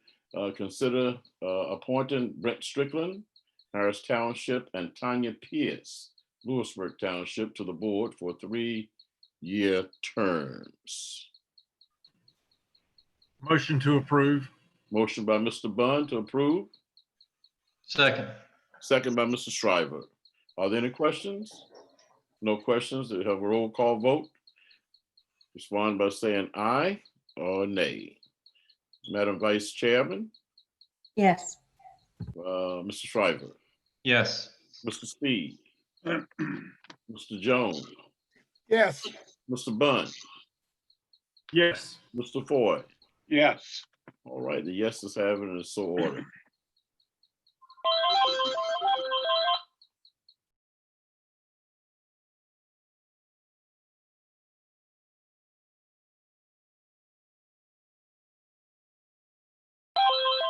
consider appointing Brent Strickland, Harris Township, and Tanya Pierce, Lewisburg Township, to the board for 3-year terms. Motion to approve. Motion by Mr. Bond to approve. Second. Second by Mr. Shriver. Are there any questions? No questions. We have a roll call vote. Respond by saying aye or nay. Madam Vice Chairman? Yes. Mr. Shriver? Yes. Mr. Speed? Mr. Jones? Yes. Mr. Bunn? Yes. Mr. Ford? Yes. All right, the yeses have it and it's so ordered.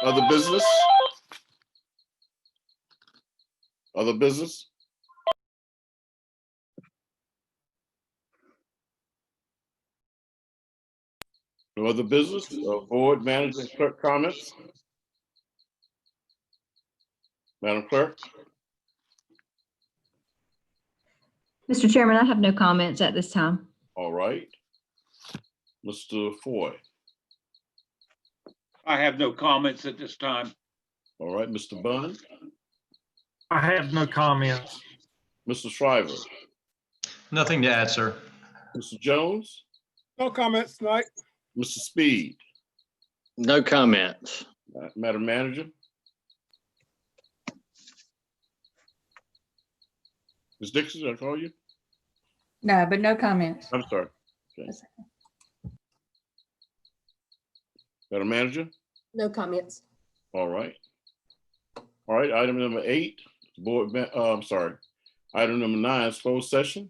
Other business? Other business? No other business, board manager and clerk comments? Madam Clerk? Mr. Chairman, I have no comments at this time. All right. Mr. Foy? I have no comments at this time. All right, Mr. Bunn? I have no comments. Mr. Shriver? Nothing to add, sir. Mr. Jones? No comments tonight. Mr. Speed? No comments. Madam Manager? Ms. Dixon, did I call you? No, but no comments. I'm sorry. Okay. Madam Manager? No comments. All right. All right, item number 8, I'm sorry. Item number 9 is closed session.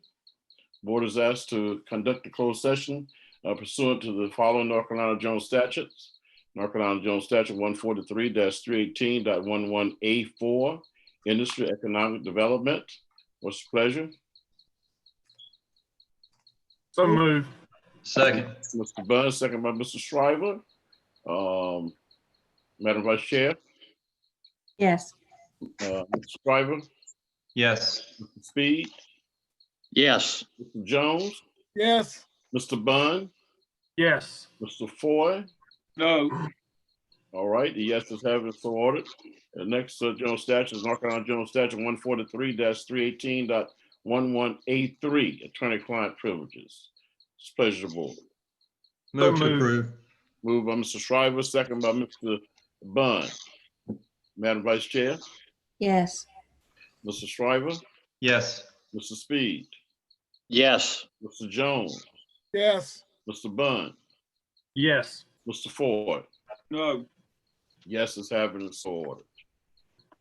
Board is asked to conduct a closed session pursuant to the following North Carolina General Statutes. North Carolina General Statute 143-318.11A4, Industry Economic Development. What's your pleasure? So moved. Second. Mr. Bunn, second by Mr. Shriver. Madam Vice Chair, Yes. Mr. Shriver, Yes. Mr. Speed, Yes. Mr. Jones, Yes. Mr. Bunn, Yes. Mr. Foy. No. All right, the yeses have it, so ordered. The next general statute is North Carolina General Statute 143-318.11A3, attorney-client privileges. It's pleasure of the board. Move to moved. approve. Moved by Mr. Shriver, second by Mr. Bunn. Madam Vice Chair, Yes. Mr. Shriver, Yes. Mr. Speed, Yes. Mr. Jones, Yes. Mr. Bunn, Yes. Mr. Ford. No. Yes, it's happening, so ordered.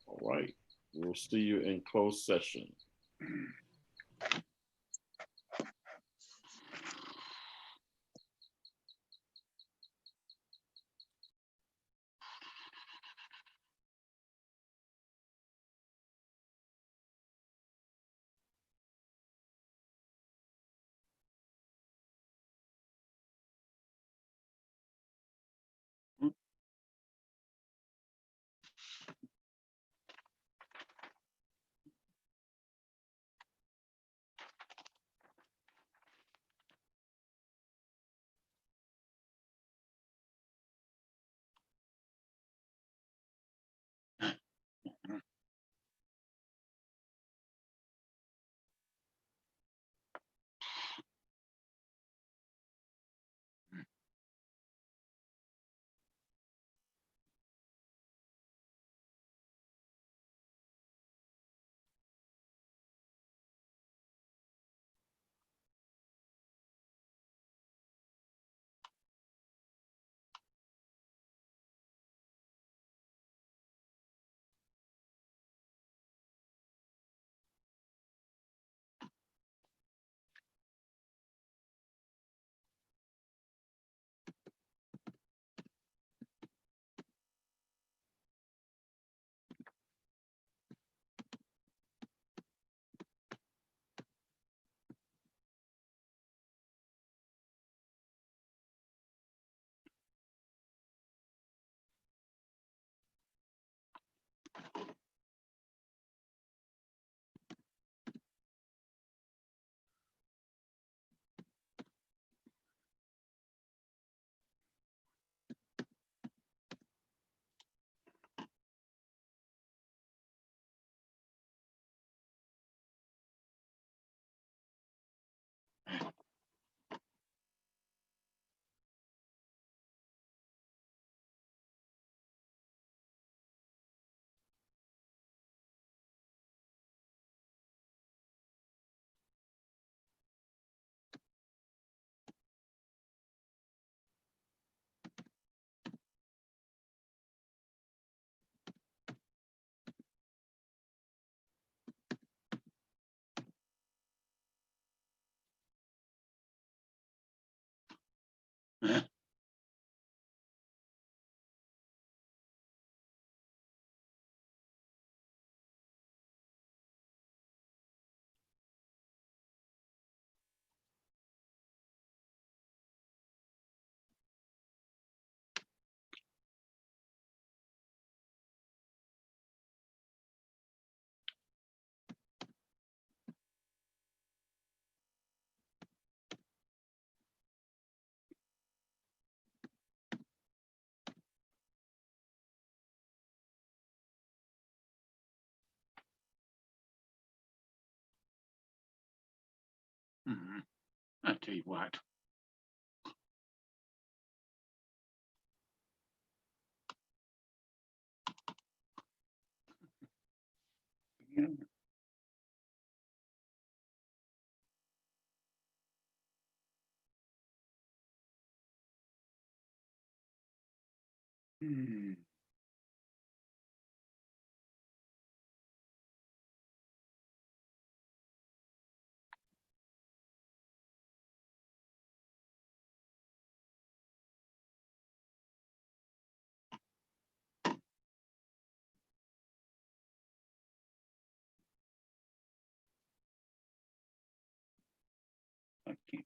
All right, we'll see you in closed session. I tell you what. Hmm. I can't.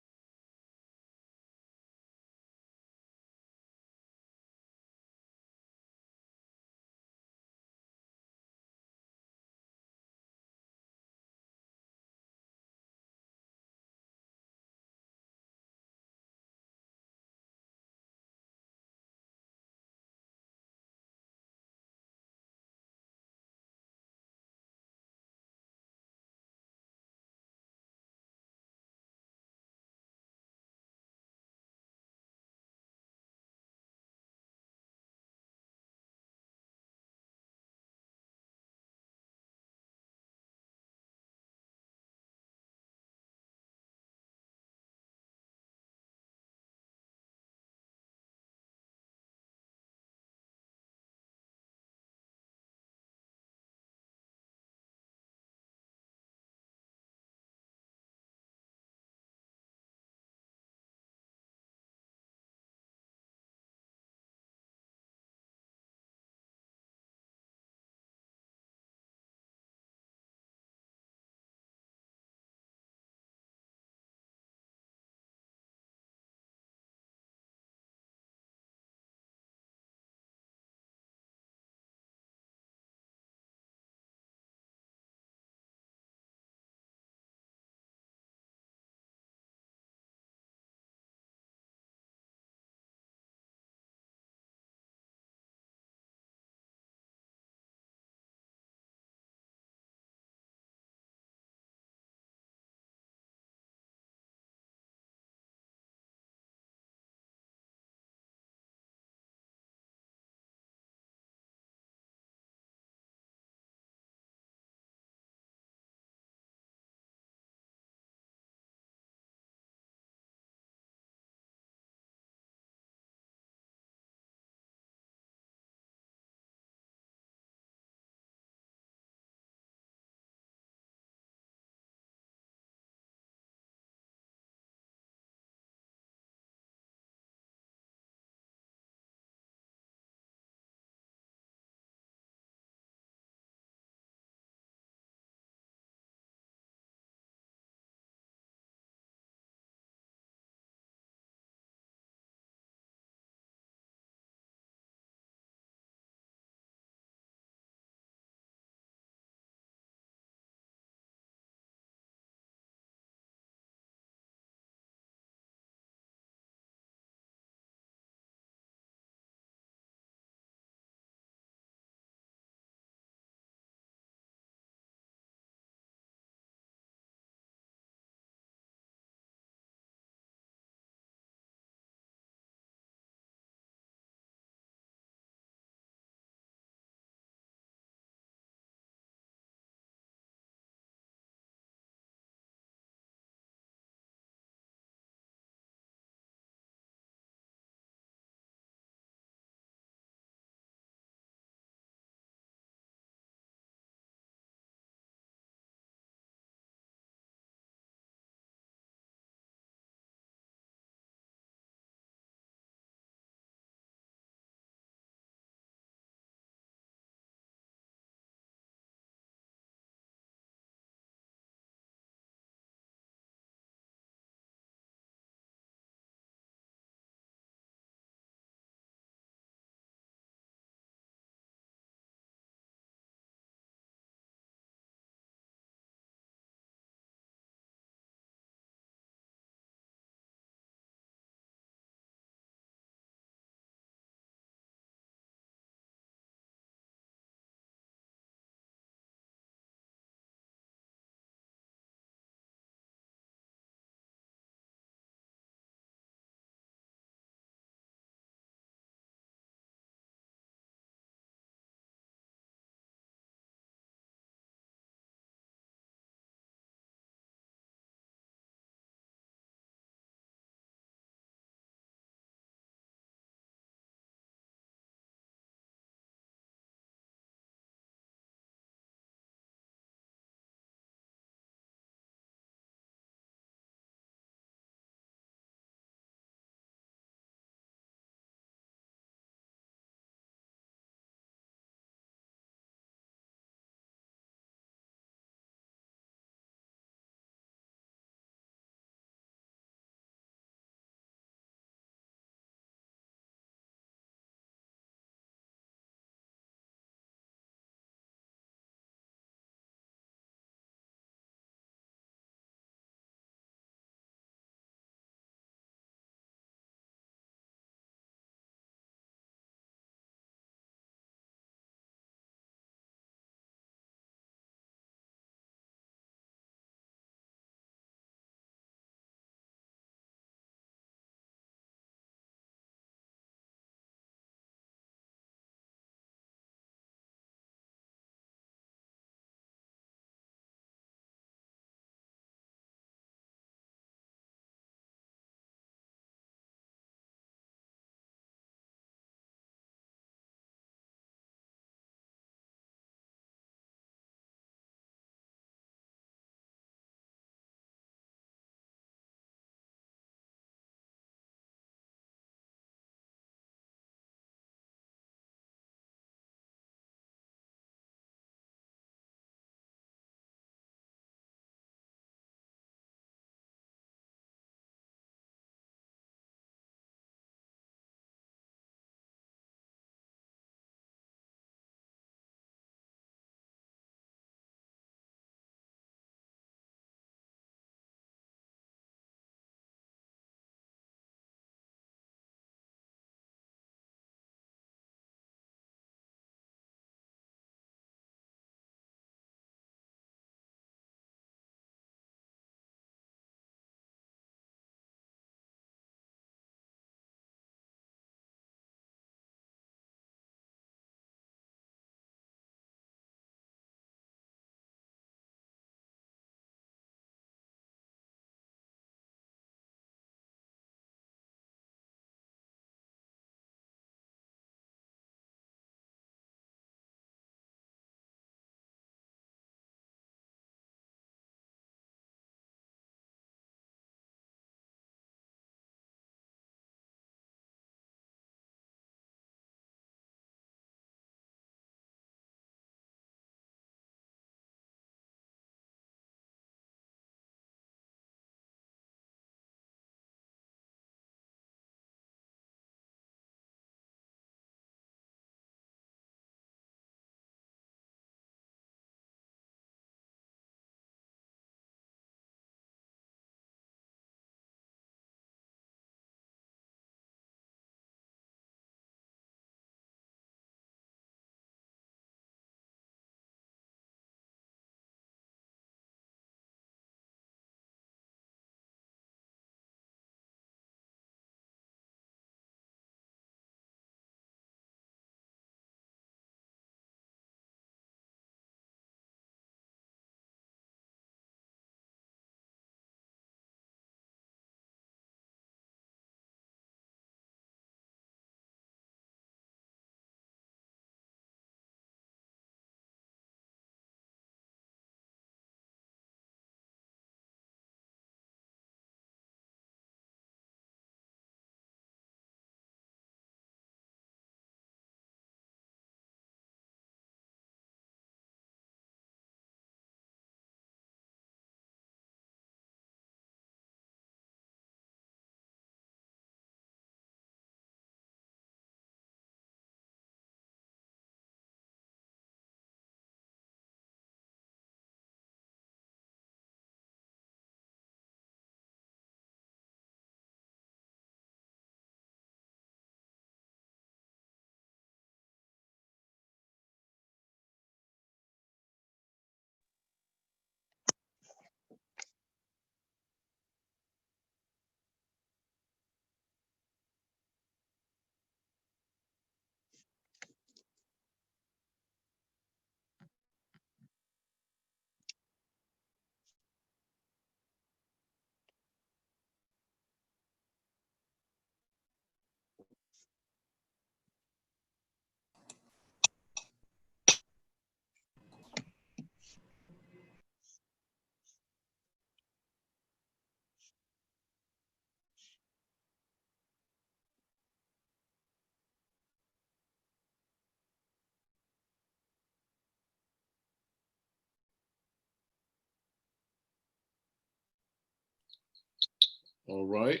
All right.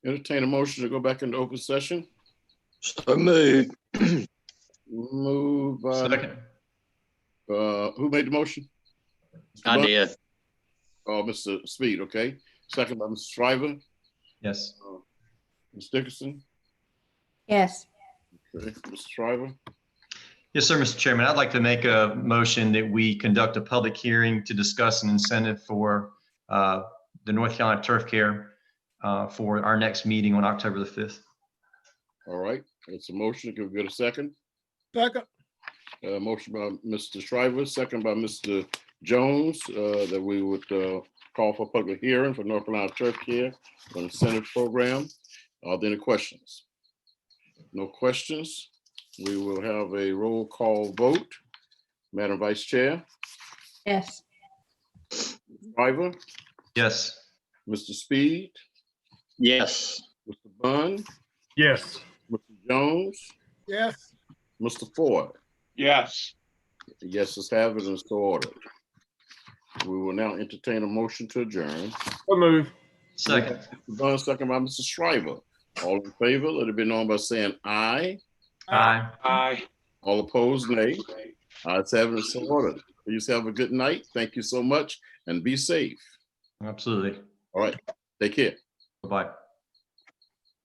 Entertain a motion to go back into open session. So moved. Move by, Second. who made the motion? Mr. I Bunn? did. Oh, Mr. Speed, okay. Second by Mr. Shriver. Yes. Ms. Dickerson. Yes. Okay, Mr. Shriver. Yes, sir, Mr. Chairman. I'd like to make a motion that we conduct a public hearing to discuss an incentive for the North Carolina Turf Care for our next meeting on October the 5th. All right, it's a motion. Can we get a second? Second. Motion by Mr. Shriver, second by Mr. Jones, that we would call for public hearing for North Carolina Turf Care for incentive program. Are there any questions? No questions. We will have a roll call vote. Madam Vice Chair, Yes. Shriver, Yes. Mr. Speed, Yes. Mr. Bunn, Yes. Mr. Jones, Yes. Mr. Ford. Yes. Yes, let's have it and so ordered. We will now entertain a motion to adjourn. So move. Second. Mr. Bunn, second by Mr. Shriver. All in favor, let it be known by saying aye. Aye. Aye. All opposed, nay. Ayes have it and so ordered. Please have a good night. Thank you so much and be safe. Absolutely. All right, take care. Bye-bye.